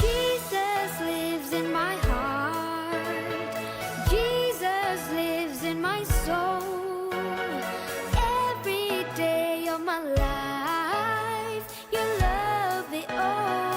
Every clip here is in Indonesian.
Jesus lives in my heart. Jesus lives in my soul. Every day of my life, your love it all.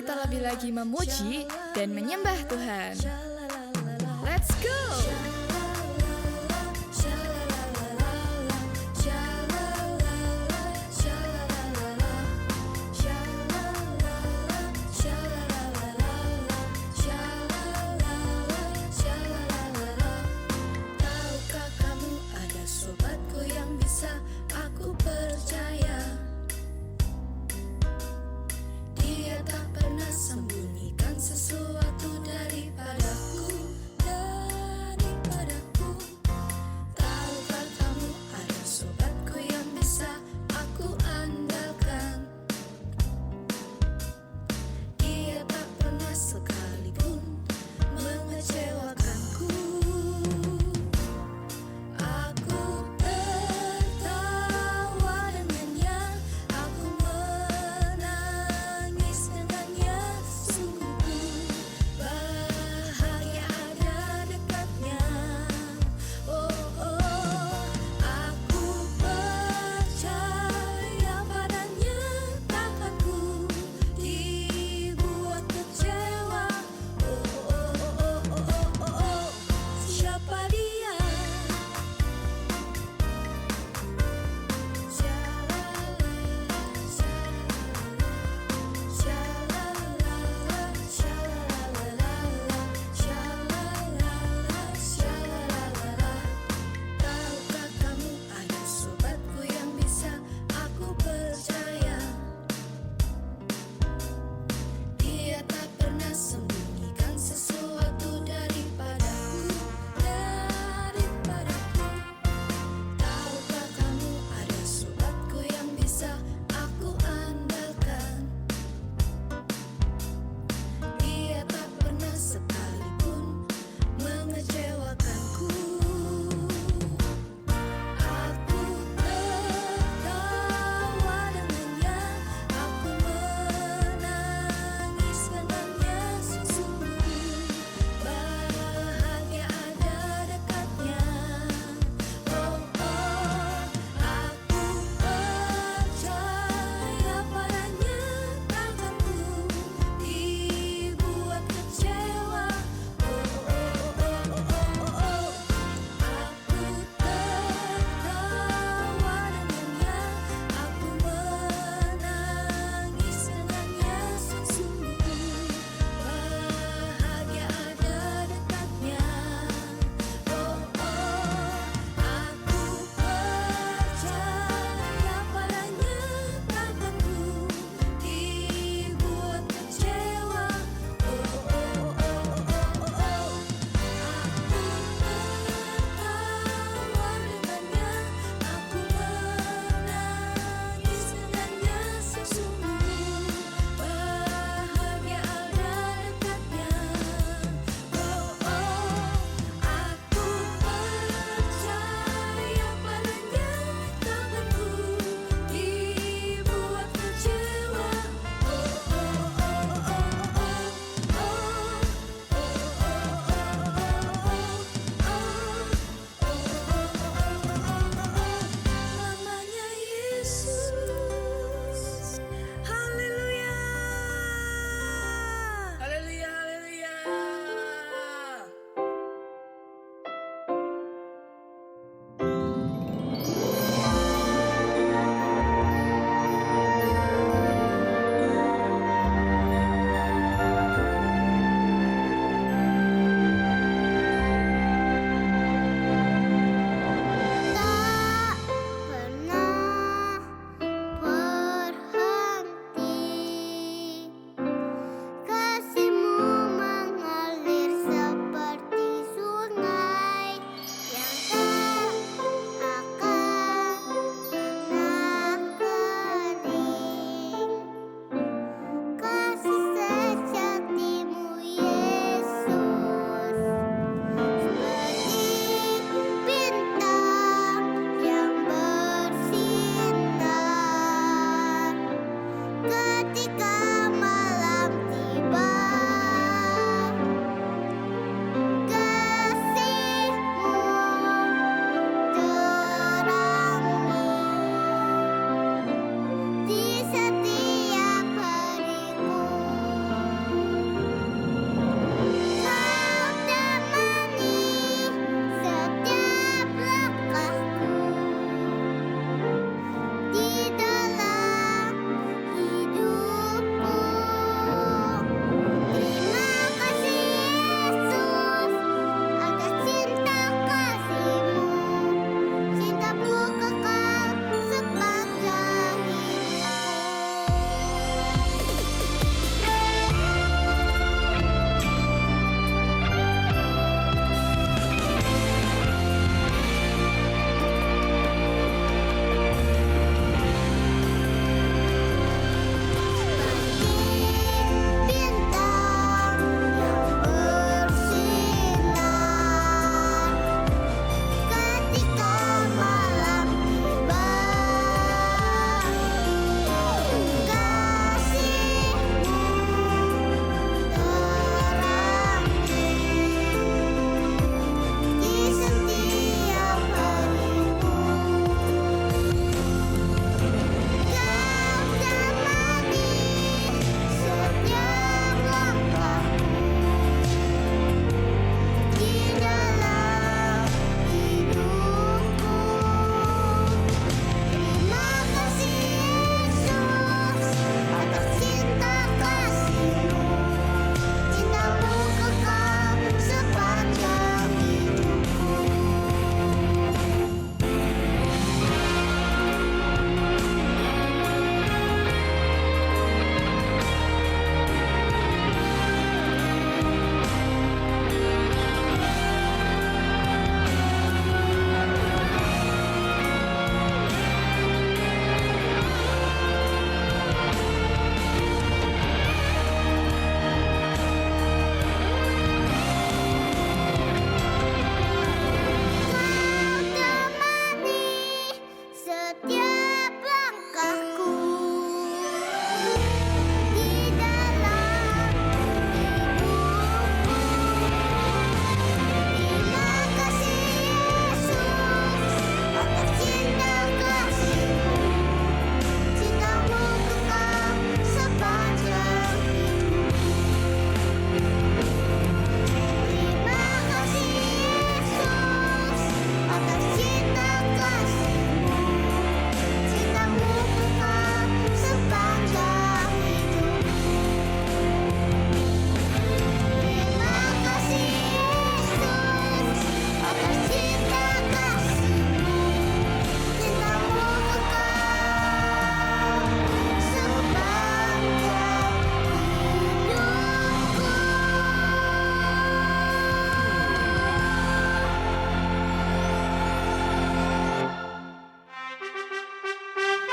kita lebih lagi memuji dan menyembah Tuhan. Let's go! Tahukah kamu ada sobatku yang bisa aku percaya? Dia tak pernah sembunyikan sesuatu daripadaku.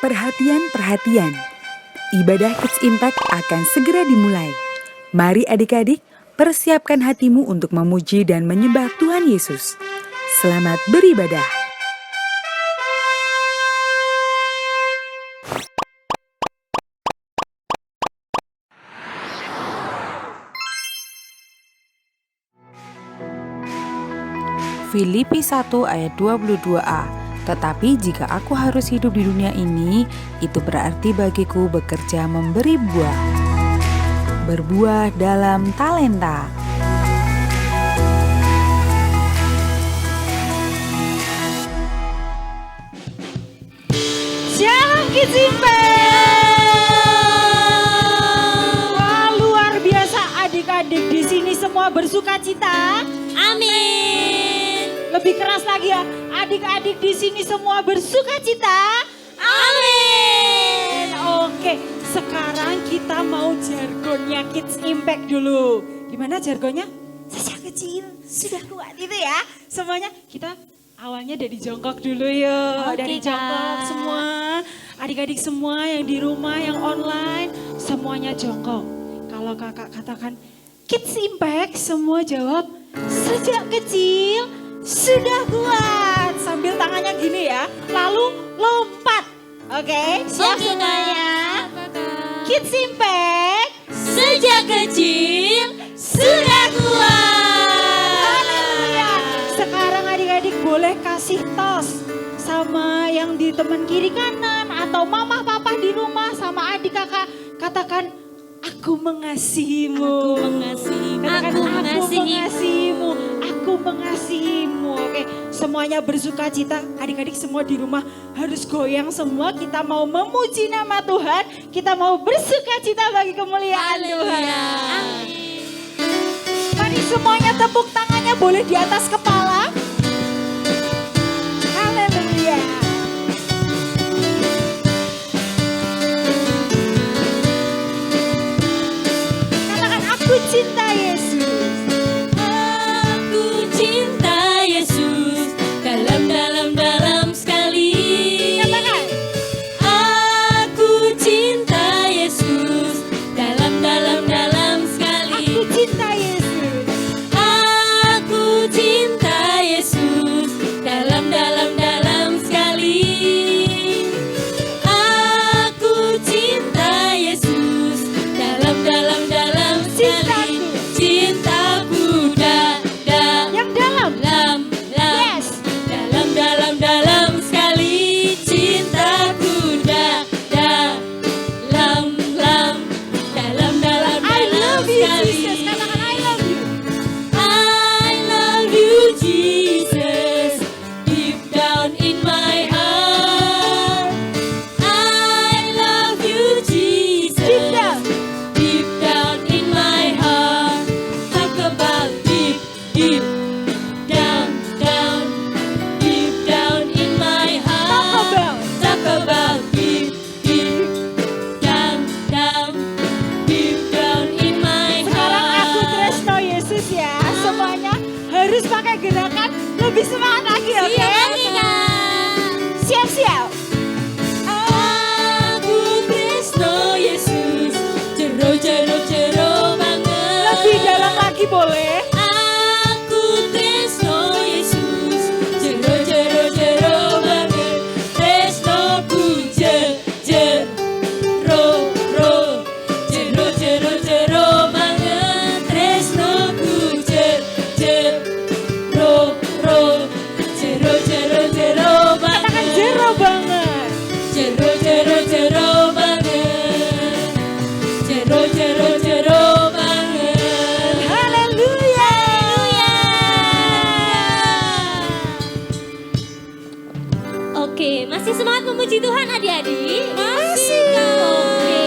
Perhatian. Ibadah Kids Impact akan segera dimulai. Mari adik-adik, persiapkan hatimu untuk memuji dan menyembah Tuhan Yesus. Selamat beribadah. Filipi 1 ayat 22a. Tetapi jika aku harus hidup di dunia ini, itu berarti bagiku bekerja memberi buah. Berbuah dalam talenta. Shalom Kids Impact. Wah, luar biasa adik-adik di sini semua bersuka cita. Amin. Lebih keras lagi ya, adik-adik di sini semua bersuka cita. Amin. Oke, sekarang kita mau jargonnya Kids Impact dulu. Gimana jargonnya? Sejak kecil sudah kuat itu ya. Semuanya kita awalnya dari jongkok dulu yuk. Dari jongkok semua. Adik-adik semua yang di rumah, yang online, semuanya jongkok. Kalau kakak katakan Kids Impact, semua jawab sejak kecil sudah kuat. Sambil tangannya gini ya, lalu lompat. Oke, siap semuanya? Kids Impact, sejak kecil sudah kuat. Haleluya. Sekarang adik-adik boleh kasih tos sama yang di teman kiri kanan atau mama papa di rumah sama adik kakak. Katakan aku mengasihimu. Aku mengasihimu. Katakan aku mengasihimu. Aku mengasihimu. Oke, semuanya bersuka cita. Adik-adik semua di rumah harus goyang semua. Kita mau memuji nama Tuhan. Kita mau bersuka cita bagi kemuliaan Tuhan. Mari semuanya tepuk tangannya boleh di atas kepala. Haleluya. Katakan aku cinta Yesus. Aku cinta Yesus dalam sekali. Katakan. Aku cinta Yesus dalam sekali. Aku cinta Yesus. Aku cinta Yesus dalam sekali. Aku cinta Yesus dalam sekali. Cintaku Yang dalam. dalam sekali. Cintaku dalam I love you sekali. Jesus. Katakan I love you. I love you, Jesus, deep down in my heart. I love you, Jesus, Deep down. deep down in my heart. Talk about deep down, deep down in my heart. Talk about deep down, deep down in my Sekarang aku heart. tresno Yesus ya. Semuanya harus pakai gerakan lebih semangat lagi, oke? Siap lagi, Kak. Siap-siap. Aku tresno Yesus, jero banget. Lebih dalam lagi boleh. Aku tresno Yesus, jero banget. Tresnoku jero banget. Tresnoku jero banget. Katakan jero banget. Jero banget. Jero banget. Haleluya. Oke, masih semangat memuji Tuhan adik-adik? Masih. Oke,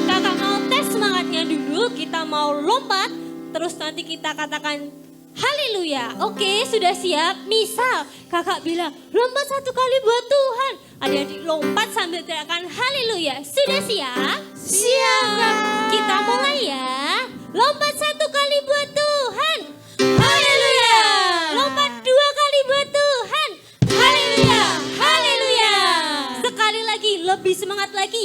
kakak mau tes semangatnya dulu. Kita mau lompat, terus nanti kita katakan haleluya. Oke, sudah siap? Misal kakak bilang lompat 1 kali buat Tuhan. Adik-adik lompat sambil teriakan haleluya. Sudah siap? Siap. Kita mulai ya. Lompat 1 kali buat Tuhan. Haleluya. Lompat 2 kali buat Tuhan. Haleluya. Haleluya. Sekali lagi lebih semangat.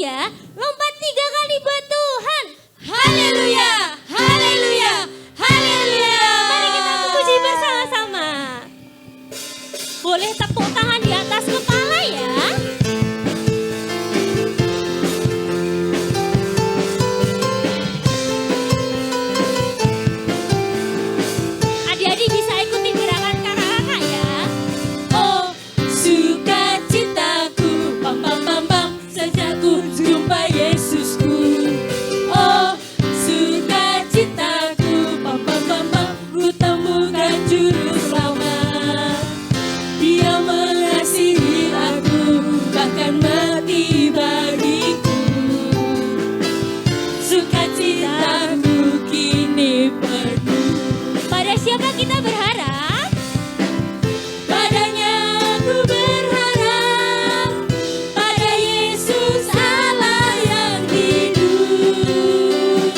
ya. Lompat 3 kali buat Tuhan. Haleluya, haleluya, haleluya. Mari kita memuji bersama-sama. Boleh tepuk tangan di atas kepala ya. Adik-adik bisa ikuti gerakan kakak-kakak ya. Oh, sukacitaku, pam pam pam pam, sejak ku jumpa Yesusku. Oh, sukacitaku, pam pam pam pam, ku temukan juru selamat. Dia mengasihi aku, bahkan mati bagiku. Sukacitaku kini penuh. Pada siapa kita berharap? Padanya aku berharap, pada Yesus Allah yang hidup.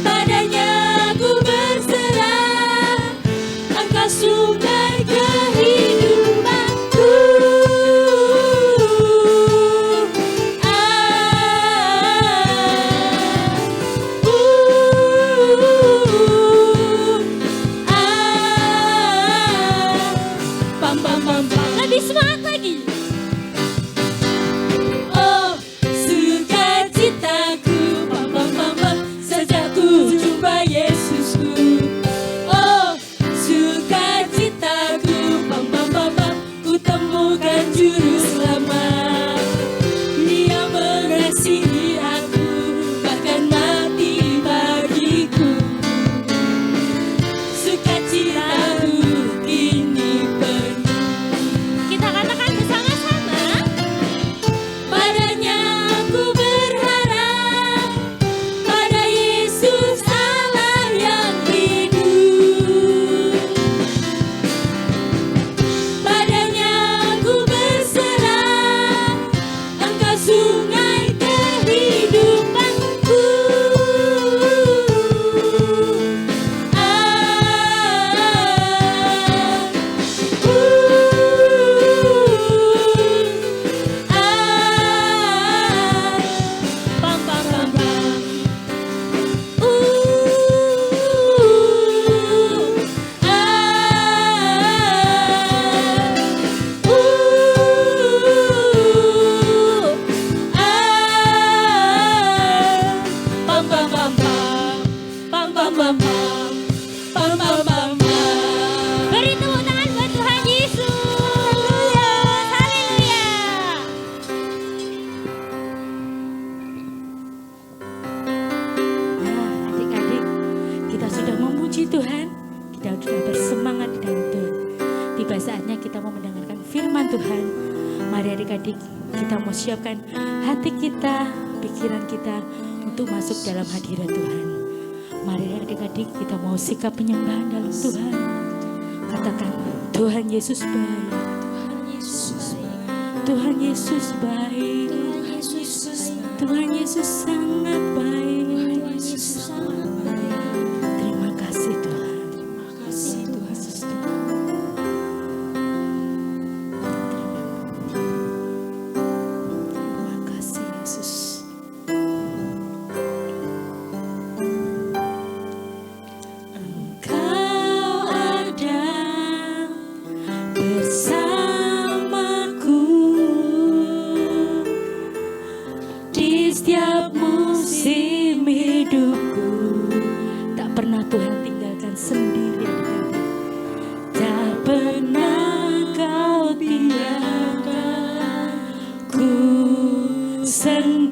Padanya aku berserah, Engkau sumber kehidupanku. Pam pam pam pam. Lebih semangat lagi. Oh, sukacitaku, pam pam pam pam, sejak ku jumpa Yesusku. Oh, sukacitaku, pam pam pam pam, ku temukan juru selamat. Dia mengasihi aku, bahkan mati bagiku. Sukacitaku kini penuh. Kita katakan bersama-sama. Padanya aku berharap, pada Yesus Allah yang hidup. Padanya aku berserah, Engkau sungai kehidupanku. Pam pam pam pam. Pam pam pam pam. Pam pam pam pam. Pam pam pam pam. Beri tepuk tangan buat Tuhan Yesus. Haleluya. Nah, adik-adik, kita sudah memuji Tuhan, kita sudah bersemangat di dalam Tuhan. Tiba saatnya kita mau mendengarkan firman Tuhan. Mari adik-adik, kita mau siapkan hati kita, pikiran kita untuk masuk dalam hadirat Tuhan. Mari adik-adik, kita mau sikap penyembahan dalam Tuhan. Katakan, Tuhan Yesus baik. Tuhan Yesus baik. Tuhan Yesus sangat baik. Terima kasih Tuhan. Terima kasih Tuhan. Terima kasih Yesus. Engkau ada bersamaku di setiap musim hidupku. Tak pernah Tuhan tinggalkan sendiri adik-adik. Tak pernah Kau tinggalkan ku sendiri.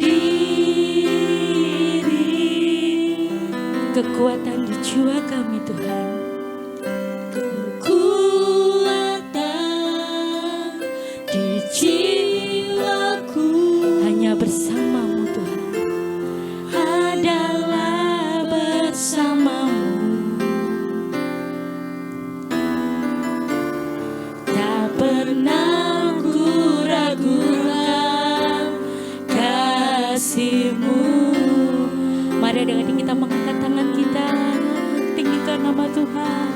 Kekuatan di jiwa kami Tuhan. Kekuatan di jiwaku hanya bersamamu Tuhan. Adalah bersamamu. Tak pernah ku ragukan kasih-Mu. Mari adik-adik kita mengangkat tangan kita, tinggikan nama Tuhan.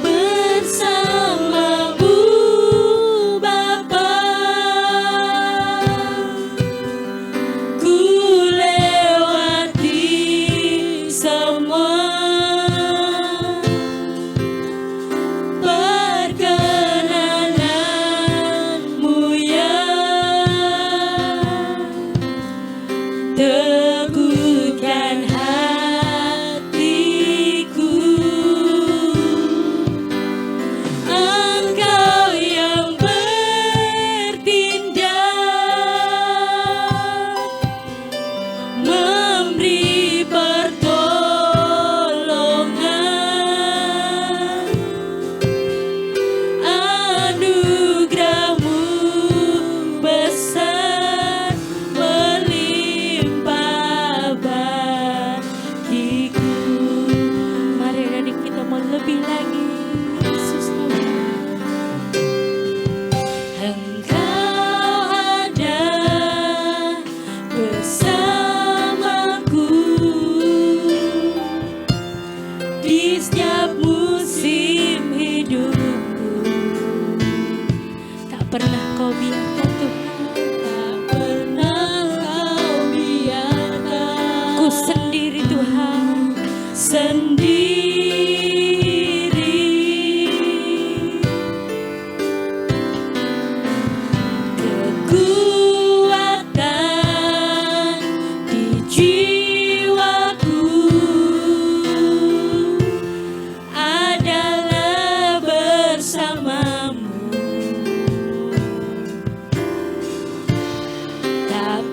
Bersama-Mu Bapa.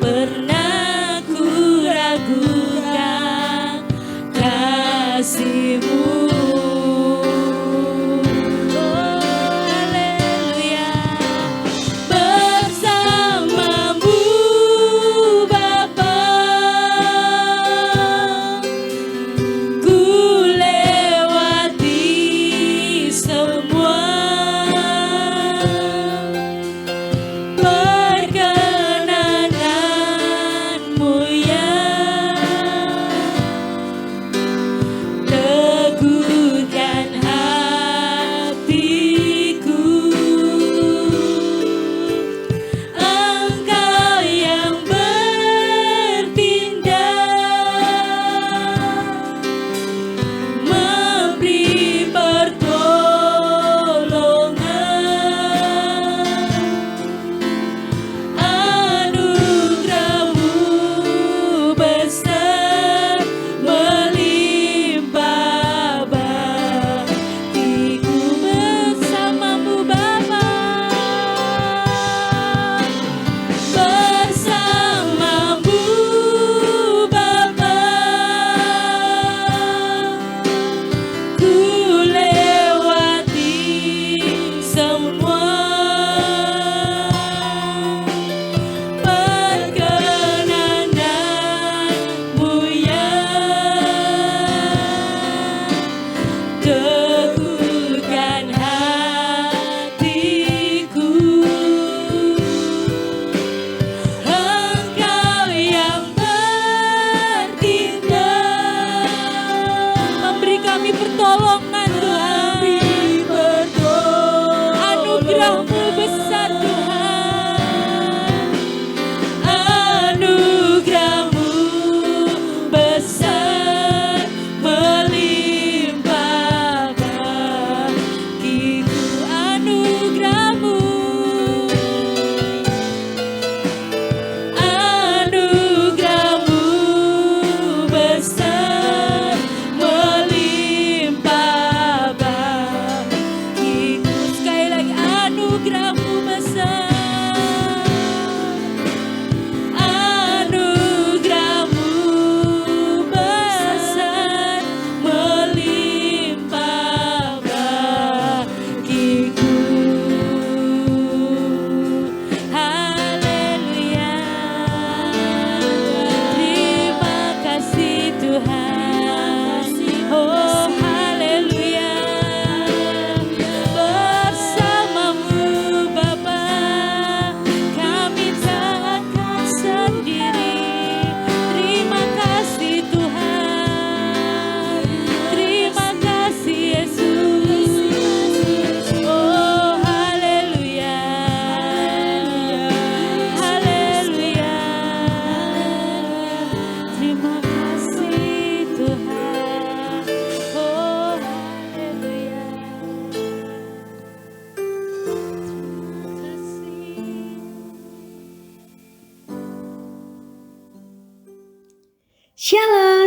pernah ku ragukan kasih-Mu.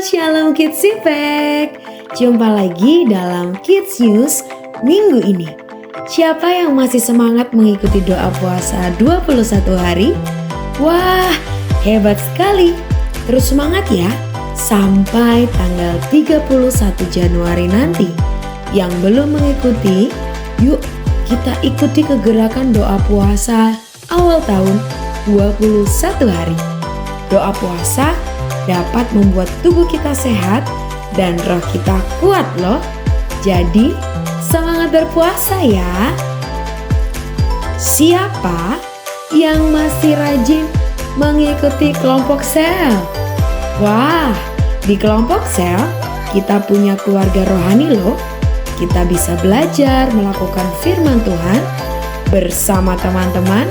Shalom Kids Impact. Jumpa lagi dalam Kids News minggu ini. Siapa yang masih semangat mengikuti doa puasa 21 hari? Wah, hebat sekali. Terus semangat ya sampai tanggal 31 Januari nanti. Yang belum mengikuti, yuk kita ikuti kegerakan doa puasa awal tahun 21 hari. Doa puasa dapat membuat tubuh kita sehat dan roh kita kuat loh. Jadi semangat berpuasa ya. Siapa yang masih rajin mengikuti kelompok sel? Wah, di kelompok sel kita punya keluarga rohani loh. Kita bisa belajar melakukan firman Tuhan bersama teman-teman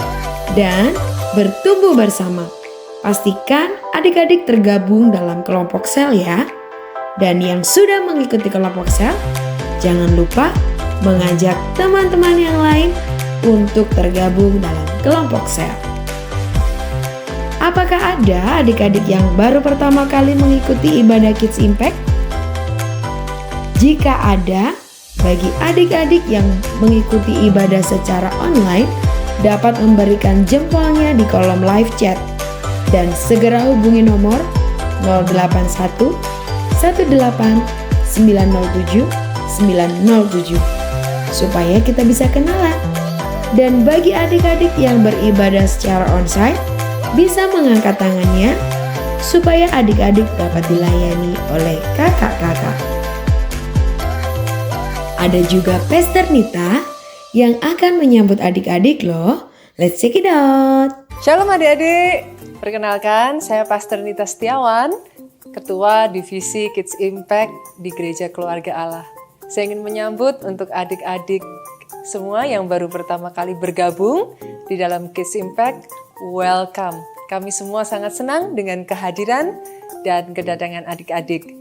dan bertumbuh bersama. Pastikan adik-adik tergabung dalam kelompok sel ya. Dan yang sudah mengikuti kelompok sel, jangan lupa mengajak teman-teman yang lain untuk tergabung dalam kelompok sel. Apakah ada adik-adik yang baru pertama kali mengikuti ibadah Kids Impact? Jika ada, bagi adik-adik yang mengikuti ibadah secara online, dapat memberikan jempolnya di kolom live chat. dan segera hubungi nomor 081 18 907 907 supaya kita bisa kenalan. Dan bagi adik-adik yang beribadah secara onsite, bisa mengangkat tangannya supaya adik-adik dapat dilayani oleh kakak-kakak. Ada juga Pastor Nita yang akan menyambut adik-adik loh. Let's check it out. Shalom adik-adik, perkenalkan saya Pastor Nita Setiawan, Ketua Divisi Kids Impact di Gereja Keluarga Allah. Saya ingin menyambut untuk adik-adik semua yang baru pertama kali bergabung di dalam Kids Impact, welcome. Kami semua sangat senang dengan kehadiran dan kedatangan adik-adik.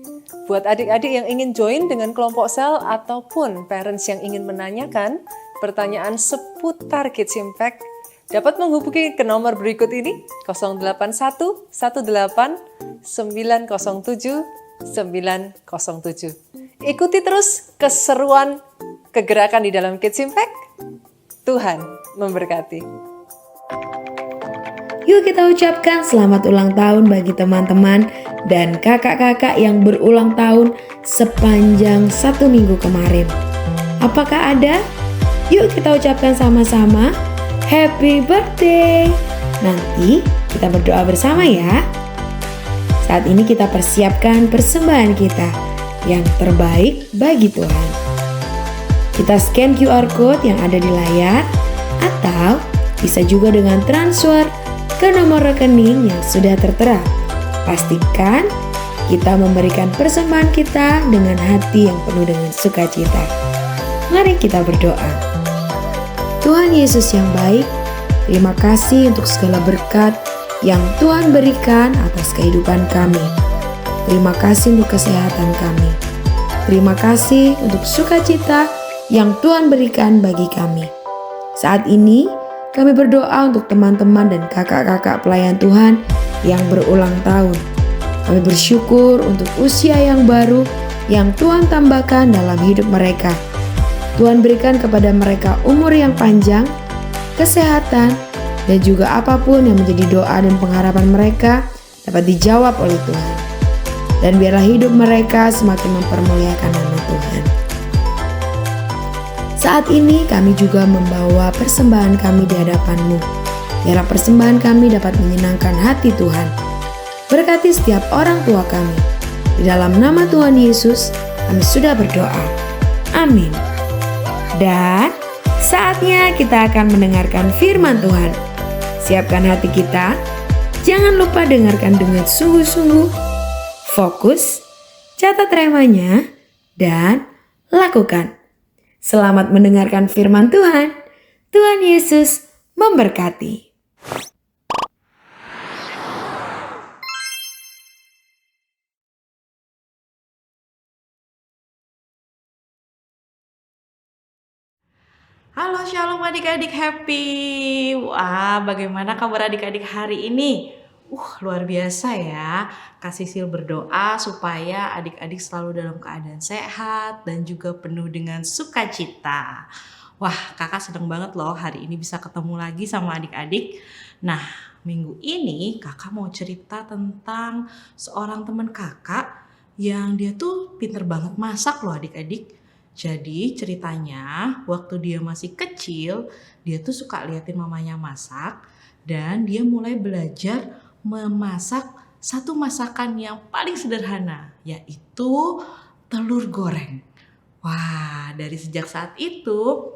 Buat adik-adik yang ingin join dengan kelompok sel ataupun parents yang ingin menanyakan pertanyaan seputar Kids Impact, dapat menghubungi ke nomor berikut ini 081 18 907 907. Ikuti terus keseruan kegerakan di dalam Kids Impact. Tuhan memberkati. Yuk kita ucapkan selamat ulang tahun bagi teman-teman dan kakak-kakak yang berulang tahun sepanjang 1 minggu kemarin. Apakah ada? Yuk kita ucapkan sama-sama Happy Birthday. Nanti kita berdoa bersama ya. Saat ini kita persiapkan persembahan kita yang terbaik bagi Tuhan. Kita scan QR Code yang ada di layar atau bisa juga dengan transfer ke nomor rekening yang sudah tertera. Pastikan kita memberikan persembahan kita dengan hati yang penuh dengan sukacita. Mari kita berdoa. Tuhan Yesus yang baik, terima kasih untuk segala berkat yang Tuhan berikan atas kehidupan kami. Terima kasih untuk kesehatan kami. Terima kasih untuk sukacita yang Tuhan berikan bagi kami. Saat ini kami berdoa untuk teman-teman dan kakak-kakak pelayan Tuhan yang berulang tahun. Kami bersyukur untuk usia yang baru yang Tuhan tambahkan dalam hidup mereka. Tuhan berikan kepada mereka umur yang panjang, kesehatan, dan juga apapun yang menjadi doa dan pengharapan mereka dapat dijawab oleh Tuhan. Dan biarlah hidup mereka semakin mempermuliakan nama Tuhan. Saat ini kami juga membawa persembahan kami di hadapan-Mu. Biarlah persembahan kami dapat menyenangkan hati Tuhan. Berkati setiap orang tua kami. Di dalam nama Tuhan Yesus, kami sudah berdoa. Amin. Dan saatnya kita akan mendengarkan firman Tuhan. Siapkan hati kita. Jangan lupa dengarkan dengan sungguh-sungguh. Fokus, catat remanya, dan lakukan. Selamat mendengarkan firman Tuhan. Tuhan Yesus memberkati. Halo Shalom adik-adik happy. Wah, bagaimana kabar adik-adik hari ini? Luar biasa ya. Kak Sisil berdoa supaya adik-adik selalu dalam keadaan sehat dan juga penuh dengan sukacita. Wah, kakak seneng banget loh hari ini bisa ketemu lagi sama adik-adik. Nah, minggu ini kakak mau cerita tentang seorang teman kakak yang dia tuh pinter banget masak loh adik-adik. Jadi ceritanya waktu dia masih kecil, dia tuh suka liatin mamanya masak dan dia mulai belajar memasak satu masakan yang paling sederhana, yaitu telur goreng. Wah, dari sejak saat itu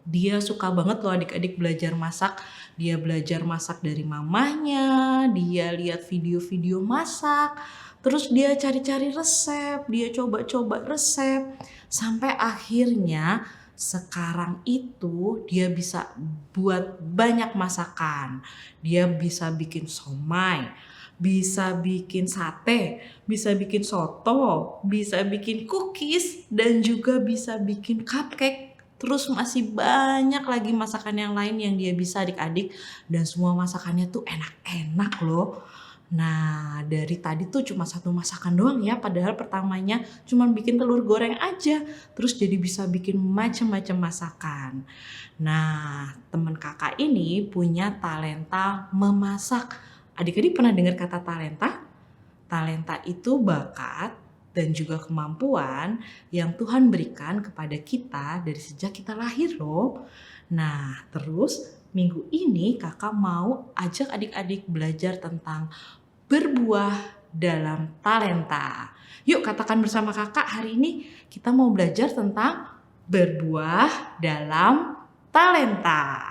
dia suka banget loh adik-adik belajar masak. Dia belajar masak dari mamanya, dia lihat video-video masak, terus dia cari-cari resep, dia coba-coba resep, sampai akhirnya sekarang itu dia bisa buat banyak masakan. Dia bisa bikin somai, bisa bikin sate, bisa bikin soto, bisa bikin cookies, dan juga bisa bikin cupcake. Terus masih banyak lagi masakan yang lain yang dia bisa adik-adik. Dan semua masakannya tuh enak-enak loh. Nah, dari tadi tuh cuma satu masakan doang ya, padahal pertamanya cuma bikin telur goreng aja, terus jadi bisa bikin macam-macam masakan. Nah, teman kakak ini punya talenta memasak Adik-adik pernah dengar kata talenta? Talenta itu bakat dan juga kemampuan yang Tuhan berikan kepada kita dari sejak kita lahir loh. Nah, terus minggu ini kakak mau ajak adik-adik belajar tentang berbuah dalam talenta. Yuk katakan bersama kakak, hari ini kita mau belajar tentang berbuah dalam talenta.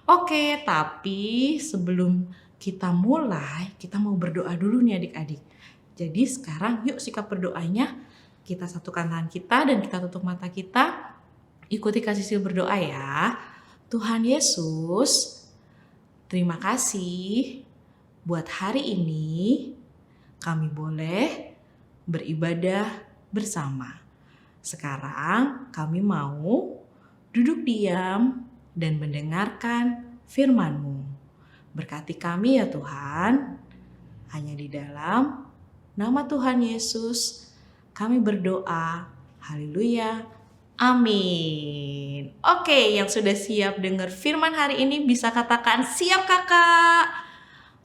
Oke, tapi sebelum kita mulai, kita mau berdoa dulu nih adik-adik. Jadi sekarang yuk sikap berdoanya, kita satukan tangan kita dan kita tutup mata kita. Ikuti kasih sil berdoa ya. Tuhan Yesus, terima kasih buat hari ini kami boleh beribadah bersama. Sekarang kami mau duduk diam dan mendengarkan firman-Mu. Berkati kami ya Tuhan, hanya di dalam nama Tuhan Yesus kami berdoa. Haleluya. Amin. Oke, yang sudah siap dengar firman hari ini bisa katakan siap kakak.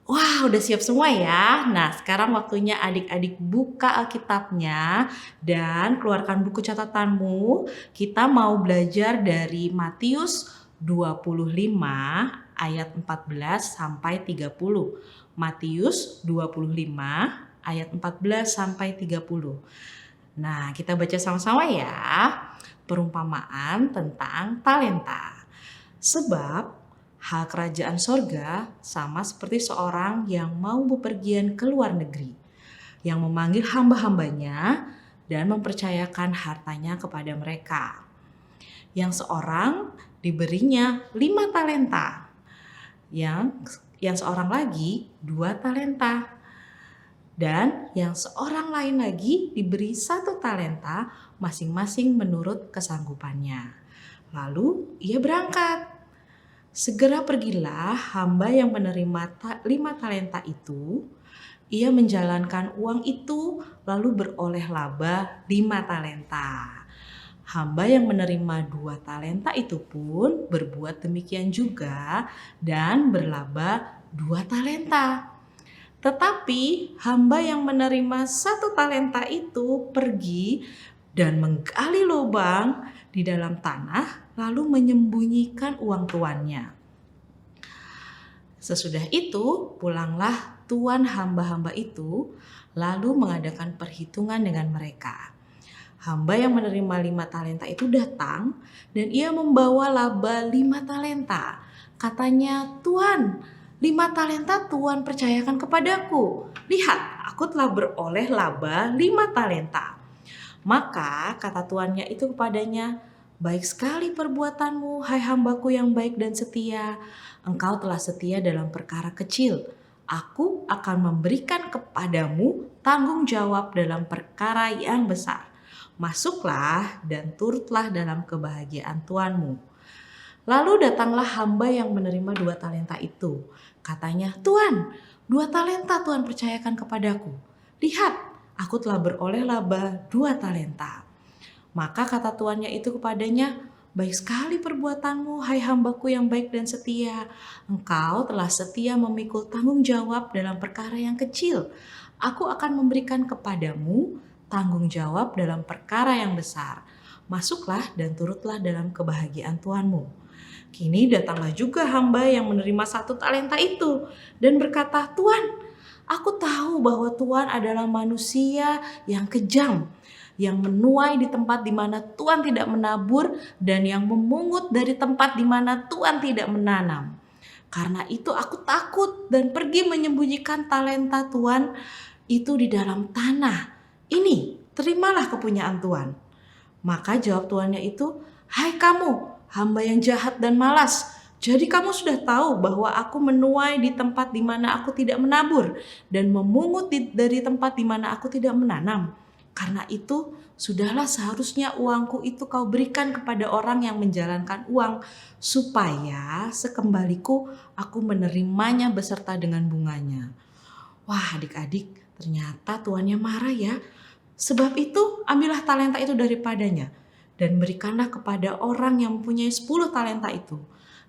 Wah, udah siap semua ya. Nah, sekarang waktunya adik-adik buka Alkitabnya dan keluarkan buku catatanmu. Kita mau belajar dari Matius 25 ayat 14 sampai 30. Matius 25 ayat 14 sampai 30. Nah, kita baca sama-sama ya. Perumpamaan tentang talenta. Sebab hal kerajaan sorga sama seperti seorang yang mau bepergian ke luar negeri, yang memanggil hamba-hambanya dan mempercayakan hartanya kepada mereka. Yang seorang diberinya 5 talenta, yang seorang lagi 2 talenta, dan yang seorang lain lagi diberi 1 talenta, masing-masing menurut kesanggupannya. Lalu ia berangkat. Segera pergilah hamba yang menerima 5 talenta itu. Ia menjalankan uang itu lalu beroleh laba 5 talenta. Hamba yang menerima 2 talenta itu pun berbuat demikian juga dan berlaba 2 talenta. Tetapi hamba yang menerima 1 talenta itu pergi dan menggali lubang di dalam tanah lalu menyembunyikan uang tuannya. Sesudah itu pulanglah tuan hamba-hamba itu lalu mengadakan perhitungan dengan mereka. Hamba yang menerima 5 talenta itu datang dan ia membawa laba 5 talenta. Katanya, "Tuan, 5 talenta Tuan percayakan kepadaku. Lihat, aku telah beroleh laba 5 talenta." Maka kata tuannya itu kepadanya, "Baik sekali perbuatanmu, hai hambaku yang baik dan setia. Engkau telah setia dalam perkara kecil. Aku akan memberikan kepadamu tanggung jawab dalam perkara yang besar. Masuklah dan turutlah dalam kebahagiaan tuanmu." Lalu datanglah hamba yang menerima 2 talenta itu. Katanya, "Tuan, 2 talenta Tuan percayakan kepadaku. Lihat, aku telah beroleh laba 2 talenta." Maka kata tuannya itu kepadanya, "Baik sekali perbuatanmu, hai hambaku yang baik dan setia. Engkau telah setia memikul tanggung jawab dalam perkara yang kecil. Aku akan memberikan kepadamu tanggung jawab dalam perkara yang besar. Masuklah dan turutlah dalam kebahagiaan tuanmu." Kini datanglah juga hamba yang menerima 1 talenta itu dan berkata, "Tuan, aku tahu bahwa Tuan adalah manusia yang kejam, yang menuai di tempat di mana Tuan tidak menabur dan yang memungut dari tempat di mana Tuan tidak menanam. Karena itu aku takut dan pergi menyembunyikan talenta Tuan itu di dalam tanah. Ini, terimalah kepunyaan Tuan." Maka jawab tuannya itu, "Hai kamu, hamba yang jahat dan malas. Jadi kamu sudah tahu bahwa aku menuai di tempat di mana aku tidak menabur dan memungut dari tempat di mana aku tidak menanam. Karena itu, sudahlah seharusnya uangku itu kau berikan kepada orang yang menjalankan uang, supaya sekembaliku aku menerimanya beserta dengan bunganya." Wah, adik-adik, ternyata tuannya marah ya. Sebab itu, ambillah talenta itu daripadanya dan berikanlah kepada orang yang mempunyai 10 talenta itu.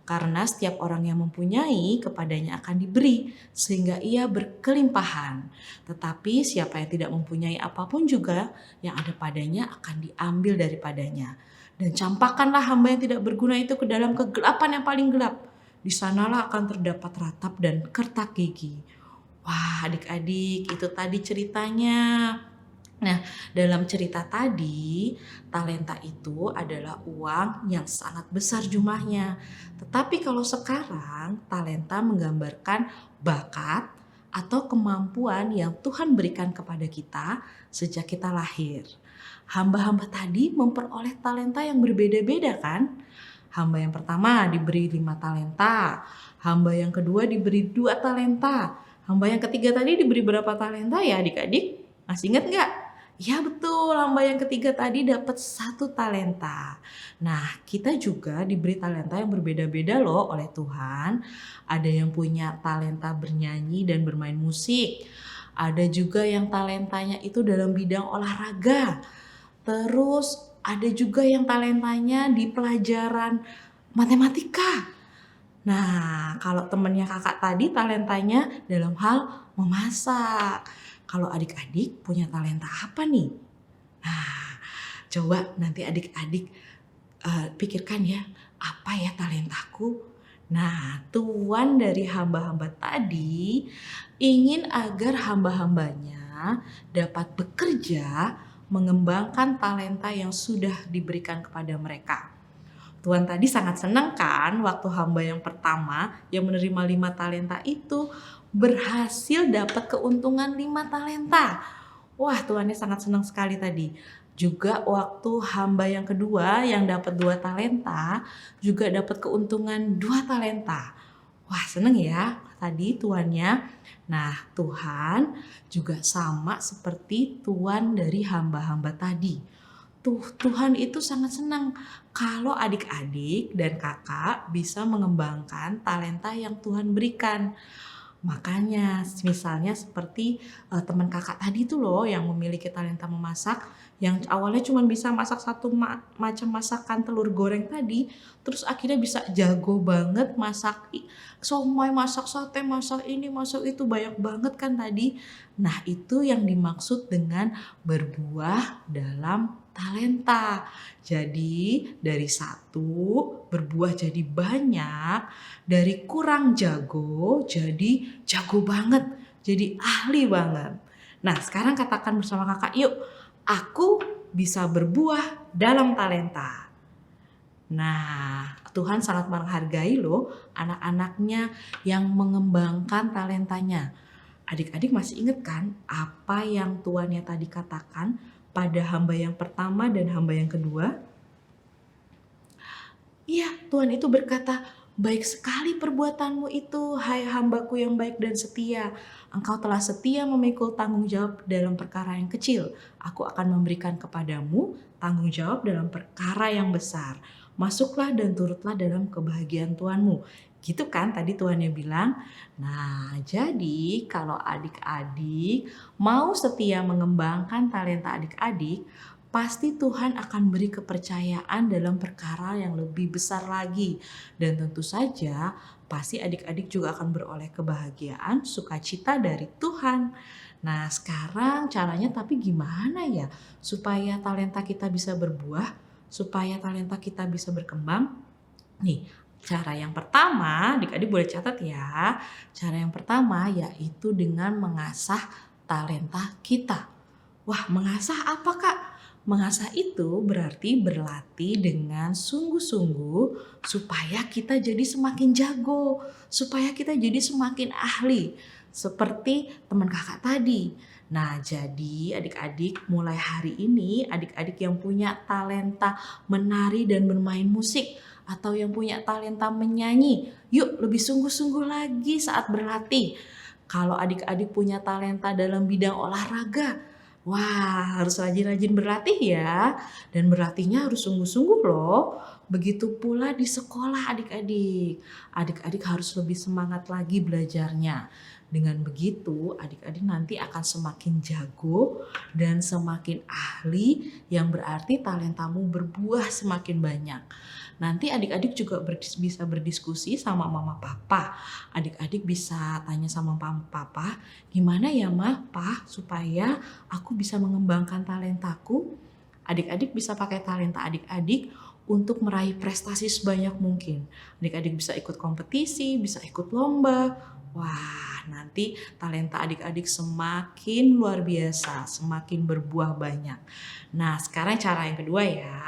Karena setiap orang yang mempunyai, kepadanya akan diberi, sehingga ia berkelimpahan. Tetapi siapa yang tidak mempunyai apapun juga, yang ada padanya akan diambil daripadanya. Dan campakkanlah hamba yang tidak berguna itu ke dalam kegelapan yang paling gelap. Di sanalah akan terdapat ratap dan kertak gigi. Wah, adik-adik, itu tadi ceritanya. Nah, dalam cerita tadi, talenta itu adalah uang yang sangat besar jumlahnya. Tetapi kalau sekarang, talenta menggambarkan bakat atau kemampuan yang Tuhan berikan kepada kita sejak kita lahir. Hamba-hamba tadi memperoleh talenta yang berbeda-beda kan? Hamba yang pertama diberi 5 talenta, hamba yang kedua diberi 2 talenta, hamba yang ketiga tadi diberi berapa talenta ya adik-adik? Masih ingat nggak? Ya betul, hamba yang ketiga tadi dapat 1 talenta. Nah, kita juga diberi talenta yang berbeda-beda loh oleh Tuhan. Ada yang punya talenta bernyanyi dan bermain musik. Ada juga yang talentanya itu dalam bidang olahraga. Terus ada juga yang talentanya di pelajaran matematika. Nah, kalau temennya kakak tadi talentanya dalam hal memasak. Kalau adik-adik punya talenta apa nih? Nah, coba nanti adik-adik pikirkan ya, apa ya talentaku? Nah, Tuhan dari hamba-hamba tadi ingin agar hamba-hambanya dapat bekerja mengembangkan talenta yang sudah diberikan kepada mereka. Tuhan tadi sangat senang kan waktu hamba yang pertama yang menerima 5 talenta itu berhasil dapat keuntungan 5 talenta. Wah, Tuhannya sangat senang sekali tadi. Juga waktu hamba yang kedua yang dapat 2 talenta juga dapat keuntungan 2 talenta. Wah, senang ya tadi tuannya. Nah, Tuhan juga sama seperti Tuhan dari hamba-hamba tadi. Tuhan itu sangat senang kalau adik-adik dan kakak bisa mengembangkan talenta yang Tuhan berikan. Makanya misalnya seperti teman kakak tadi tuh loh yang memiliki talenta memasak, yang awalnya cuma bisa masak satu macam masakan telur goreng tadi, terus akhirnya bisa jago banget masak somai, masak sate, masak ini, masak itu, banyak banget kan tadi. Nah, itu yang dimaksud dengan berbuah dalam talenta. Jadi dari 1 berbuah jadi banyak, dari kurang jago jadi jago banget, jadi ahli banget. Nah, sekarang katakan bersama kakak, yuk, aku bisa berbuah dalam talenta. Nah, Tuhan sangat menghargai loh anak-anaknya yang mengembangkan talentanya. Adik-adik masih ingat kan apa yang tuannya tadi katakan pada hamba yang pertama dan hamba yang kedua? Iya, Tuhan itu berkata, baik sekali perbuatanmu itu, hai hambaku yang baik dan setia. Engkau telah setia memikul tanggung jawab dalam perkara yang kecil. Aku akan memberikan kepadamu tanggung jawab dalam perkara yang besar. Masuklah dan turutlah dalam kebahagiaan Tuhanmu. Gitu kan tadi Tuhannya bilang. Nah, jadi kalau adik-adik mau setia mengembangkan talenta adik-adik, pasti Tuhan akan beri kepercayaan dalam perkara yang lebih besar lagi. Dan tentu saja pasti adik-adik juga akan beroleh kebahagiaan, sukacita dari Tuhan. Nah, sekarang caranya tapi gimana ya supaya talenta kita bisa berbuah, supaya talenta kita bisa berkembang? Nih, cara yang pertama, adik-adik boleh catat ya. Cara yang pertama yaitu dengan mengasah talenta kita. Wah, mengasah apa Kak? Mengasah itu berarti berlatih dengan sungguh-sungguh supaya kita jadi semakin jago, supaya kita jadi semakin ahli. Seperti teman kakak tadi. Nah, jadi adik-adik mulai hari ini, adik-adik yang punya talenta menari dan bermain musik, atau yang punya talenta menyanyi, yuk lebih sungguh-sungguh lagi saat berlatih. Kalau adik-adik punya talenta dalam bidang olahraga, wah harus rajin-rajin berlatih ya. Dan berlatihnya harus sungguh-sungguh loh. Begitu pula di sekolah adik-adik. Adik-adik harus lebih semangat lagi belajarnya. Dengan begitu adik-adik nanti akan semakin jago dan semakin ahli, yang berarti talentamu berbuah semakin banyak. Nanti adik-adik juga bisa berdiskusi sama mama papa. Adik-adik bisa tanya sama mama papa, gimana ya ma, pa, supaya aku bisa mengembangkan talentaku. Adik-adik bisa pakai talenta adik-adik untuk meraih prestasi sebanyak mungkin. Adik-adik bisa ikut kompetisi, bisa ikut lomba. Wah, nanti talenta adik-adik semakin luar biasa, semakin berbuah banyak. Nah, sekarang cara yang kedua ya.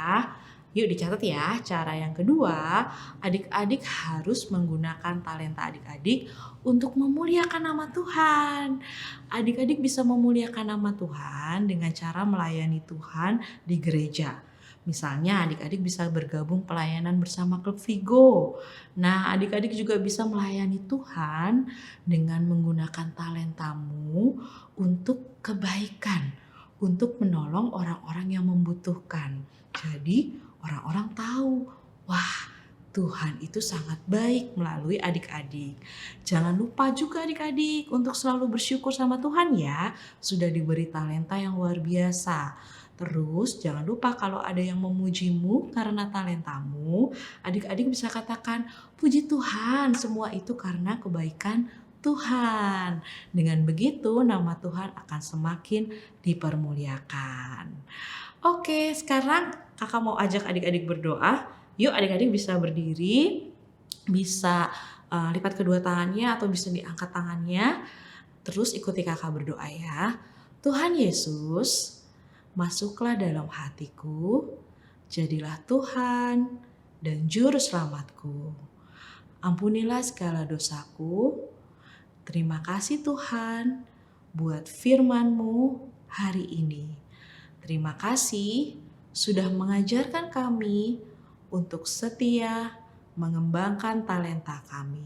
Yuk dicatat ya, cara yang kedua, adik-adik harus menggunakan talenta adik-adik untuk memuliakan nama Tuhan. Adik-adik bisa memuliakan nama Tuhan dengan cara melayani Tuhan di gereja. Misalnya adik-adik bisa bergabung pelayanan bersama Klub Vigo. Nah, adik-adik juga bisa melayani Tuhan dengan menggunakan talentamu untuk kebaikan, untuk menolong orang-orang yang membutuhkan. Jadi, orang-orang tahu, wah, Tuhan itu sangat baik melalui adik-adik. Jangan lupa juga adik-adik untuk selalu bersyukur sama Tuhan ya, sudah diberi talenta yang luar biasa. Terus jangan lupa kalau ada yang memujimu karena talentamu, adik-adik bisa katakan, puji Tuhan, semua itu karena kebaikan Tuhan. Dengan begitu nama Tuhan akan semakin dipermuliakan. Oke, sekarang kakak mau ajak adik-adik berdoa. Yuk adik-adik bisa berdiri, bisa lipat kedua tangannya atau bisa diangkat tangannya. Terus ikuti kakak berdoa ya. Tuhan Yesus, masuklah dalam hatiku, jadilah Tuhan dan juru selamatku. Ampunilah segala dosaku. Terima kasih Tuhan buat firman-Mu hari ini. Terima kasih sudah mengajarkan kami untuk setia mengembangkan talenta kami.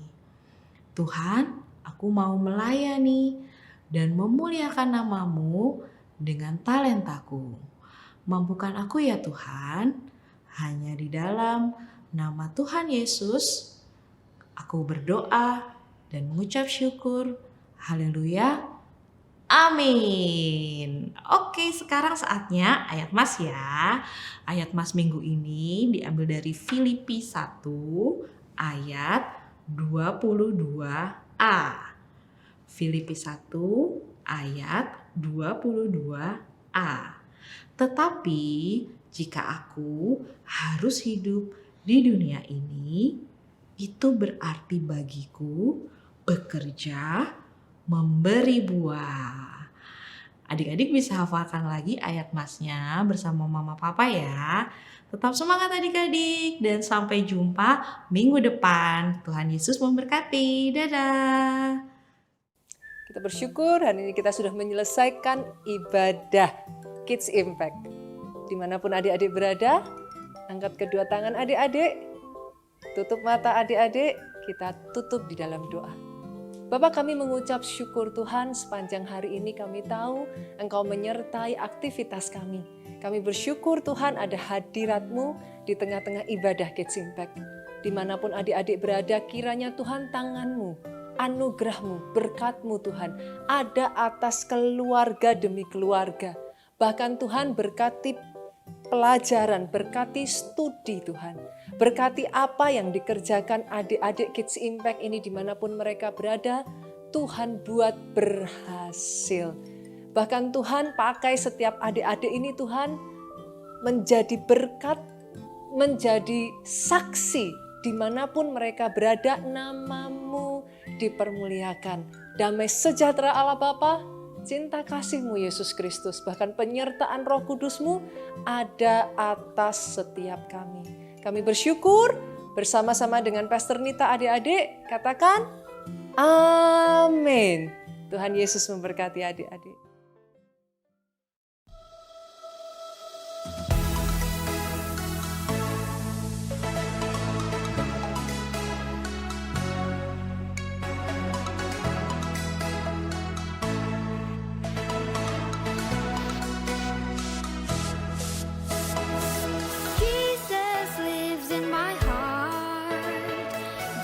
Tuhan, aku mau melayani dan memuliakan nama-Mu dengan talentaku. Mampukan aku ya Tuhan, hanya di dalam nama Tuhan Yesus, aku berdoa dan mengucap syukur. Haleluya. Amin. Oke, sekarang saatnya ayat mas ya. Ayat mas minggu ini diambil dari Filipi 1 ayat 22a. Filipi 1 ayat 22a. Tetapi jika aku harus hidup di dunia ini, itu berarti bagiku bekerja, memberi buah. Adik-adik bisa hafalkan lagi ayat masnya bersama mama papa ya. Tetap semangat adik-adik dan sampai jumpa minggu depan. Tuhan Yesus memberkati. Dadah. Kita bersyukur hari ini kita sudah menyelesaikan ibadah Kids Impact. Dimanapun adik-adik berada, angkat kedua tangan adik-adik, tutup mata adik-adik, kita tutup di dalam doa. Bapak, kami mengucap syukur Tuhan sepanjang hari ini kami tahu Engkau menyertai aktivitas kami. Kami bersyukur Tuhan ada hadirat-Mu di tengah-tengah ibadah Kids Impact. Dimanapun adik-adik berada, kiranya Tuhan tangan-Mu, anugerah-Mu, berkat-Mu Tuhan ada atas keluarga demi keluarga. Bahkan Tuhan berkati pelajaran, berkati studi Tuhan. Berkati apa yang dikerjakan adik-adik Kids Impact ini dimanapun mereka berada, Tuhan buat berhasil. Bahkan Tuhan pakai setiap adik-adik ini Tuhan menjadi berkat, menjadi saksi dimanapun mereka berada, nama-Mu dipermuliakan. Damai sejahtera Allah Bapa, cinta kasih-Mu Yesus Kristus, bahkan penyertaan Roh Kudus-Mu ada atas setiap kami. Kami bersyukur bersama-sama dengan Pastor Nita adik-adik, katakan amin. Tuhan Yesus memberkati adik-adik. Jesus lives in my heart.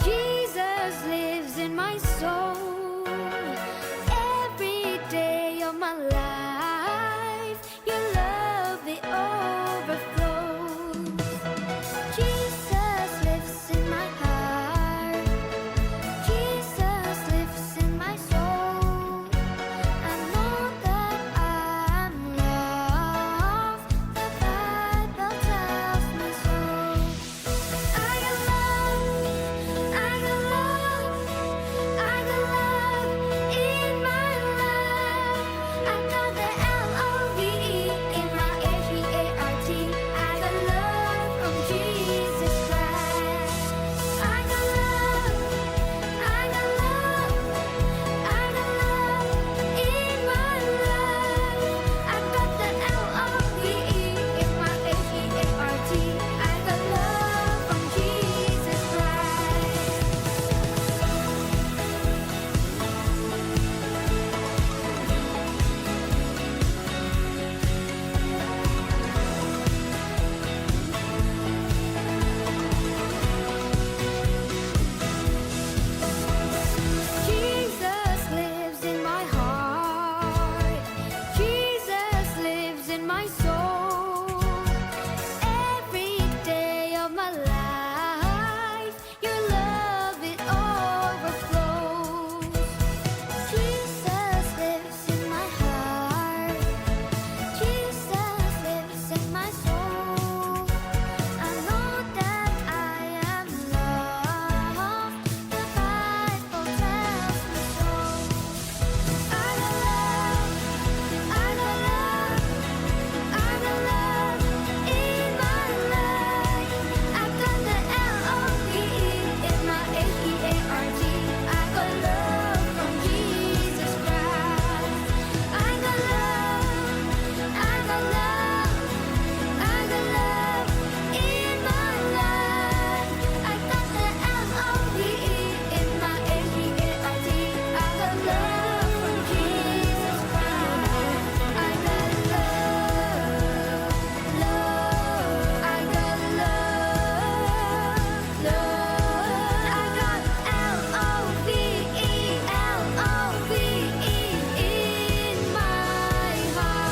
Jesus lives in my soul. got the L-O-V-E in my H-E-A-R-T. I got love from Jesus Christ. I got love, I got love, I got love in my life. I got the L-O-V-E in my H-E-A-R-T. I got love from Jesus Christ. Jesus lives in my heart. Jesus lives in my soul. Every day of my life, your love it overflows. Jesus lives in my heart. Jesus lives in my soul. I know that I am loved. The Bible tells me so. I got love, I got love, I got love in my life. I got the L-O-V-E in my H-E-A-R-T. I got love from Jesus Christ. I got love, I got love, I got love in my life. I got the L-O-V-E in my H-E-A-R-T. I got love from Jesus Christ. I got love, love. I got love, love. I got L-O-V-E, L-O-V-E in my heart.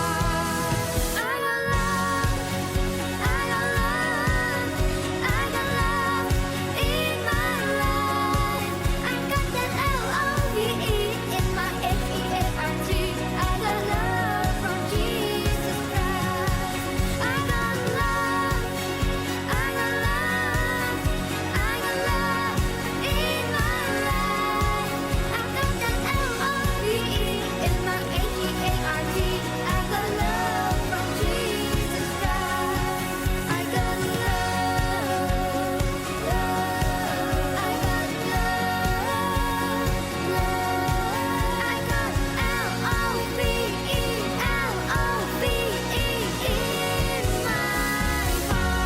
I got love, I got love, I got love in my life. I got that L-O-V-E in my H-E-A-R-T. I got love from Jesus Christ. I got love, I got love, I got love in my life. I got that L-O-V-E in my H-E-A-R-T. I got love from Jesus Christ. I got love, love. I got love, love. I got L-O-V-E, L-O-V-E in my heart.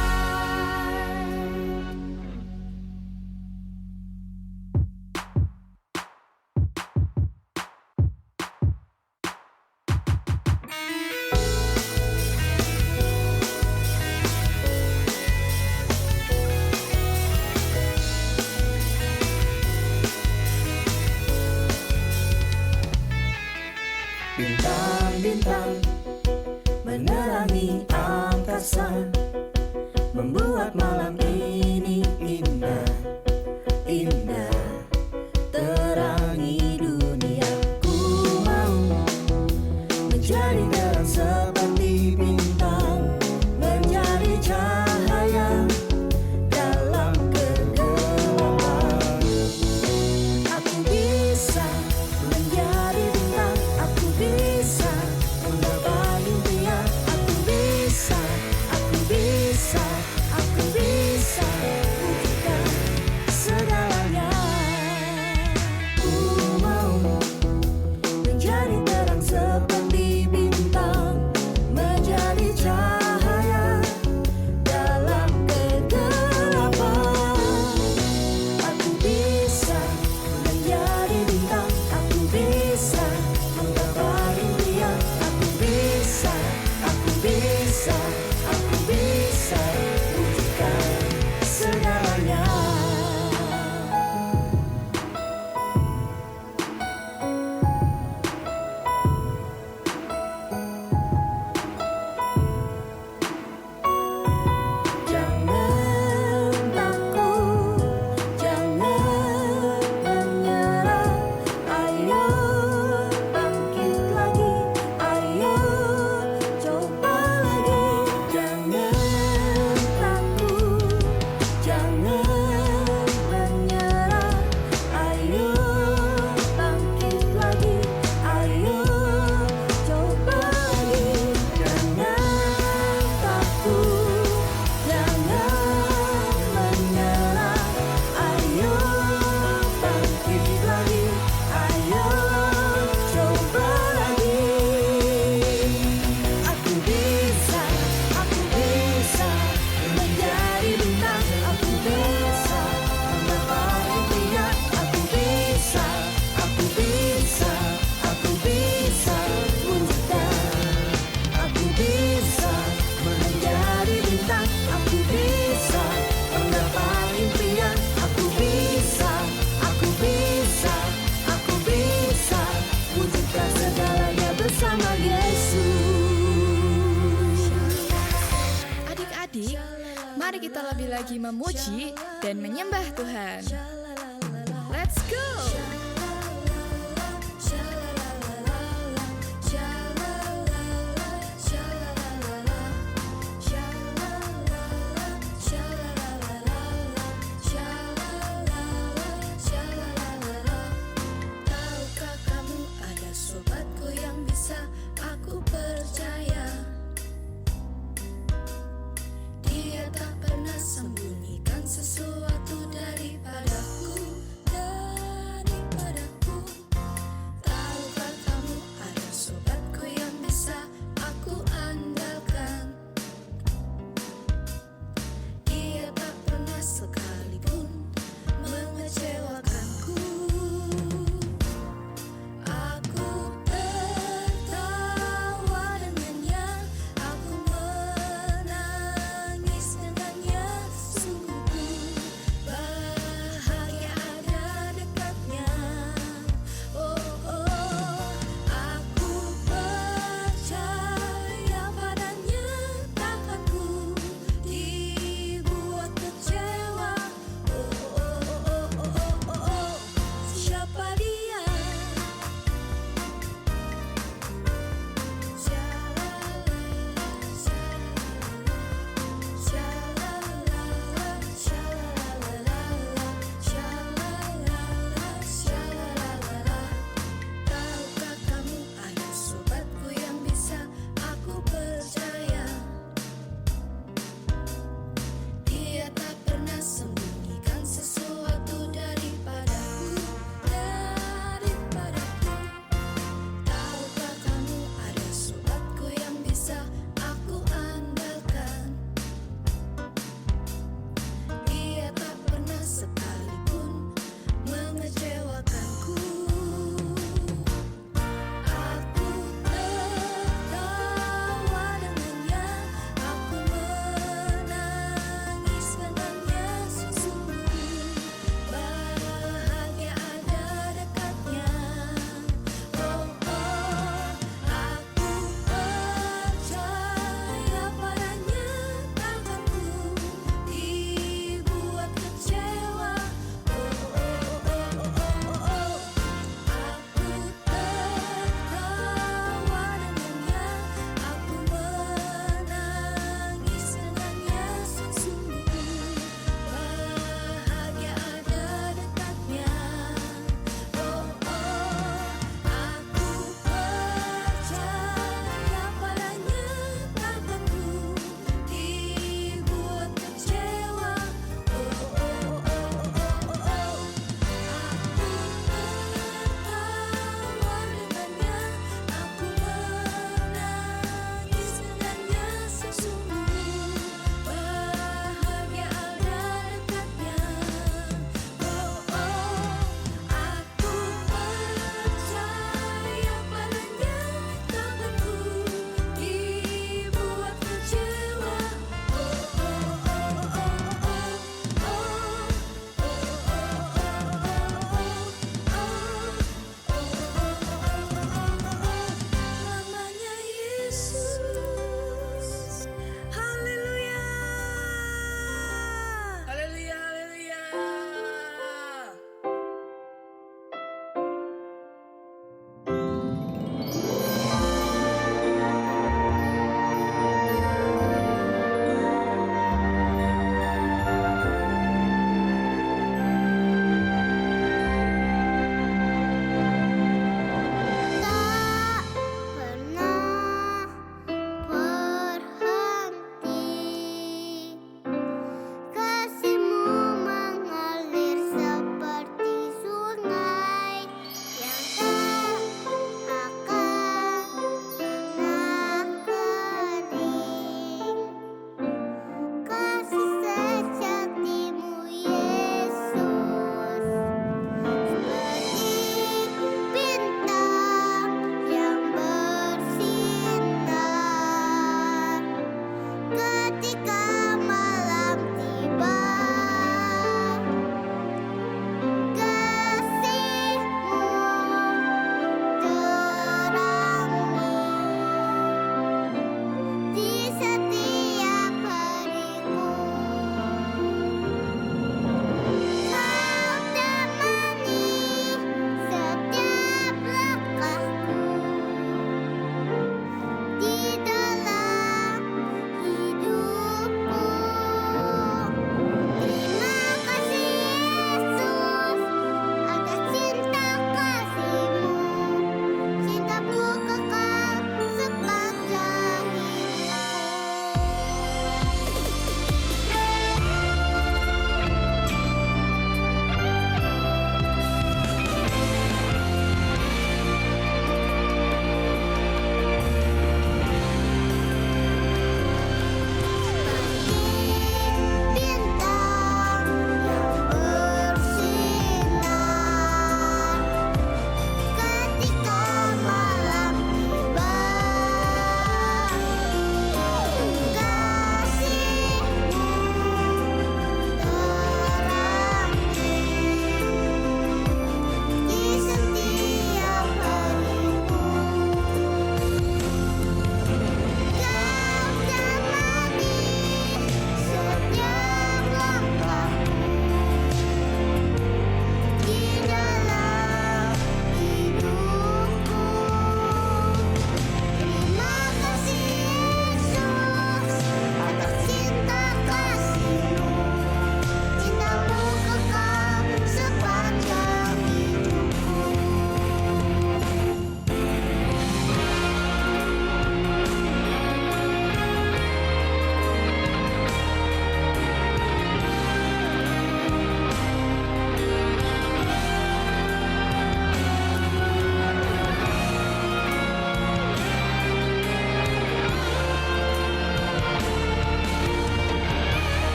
Bintang-bintang menerangi angkasa, membuat malam ini indah, indah. Terangi dunia, ku mau menjadi terang seperti bintang, menjadi cahaya dalam kegelapan. Aku bisa menjadi bintang, aku bisa menggapai impian, aku bisa lagi-lagi memuji dan menyembah Tuhan.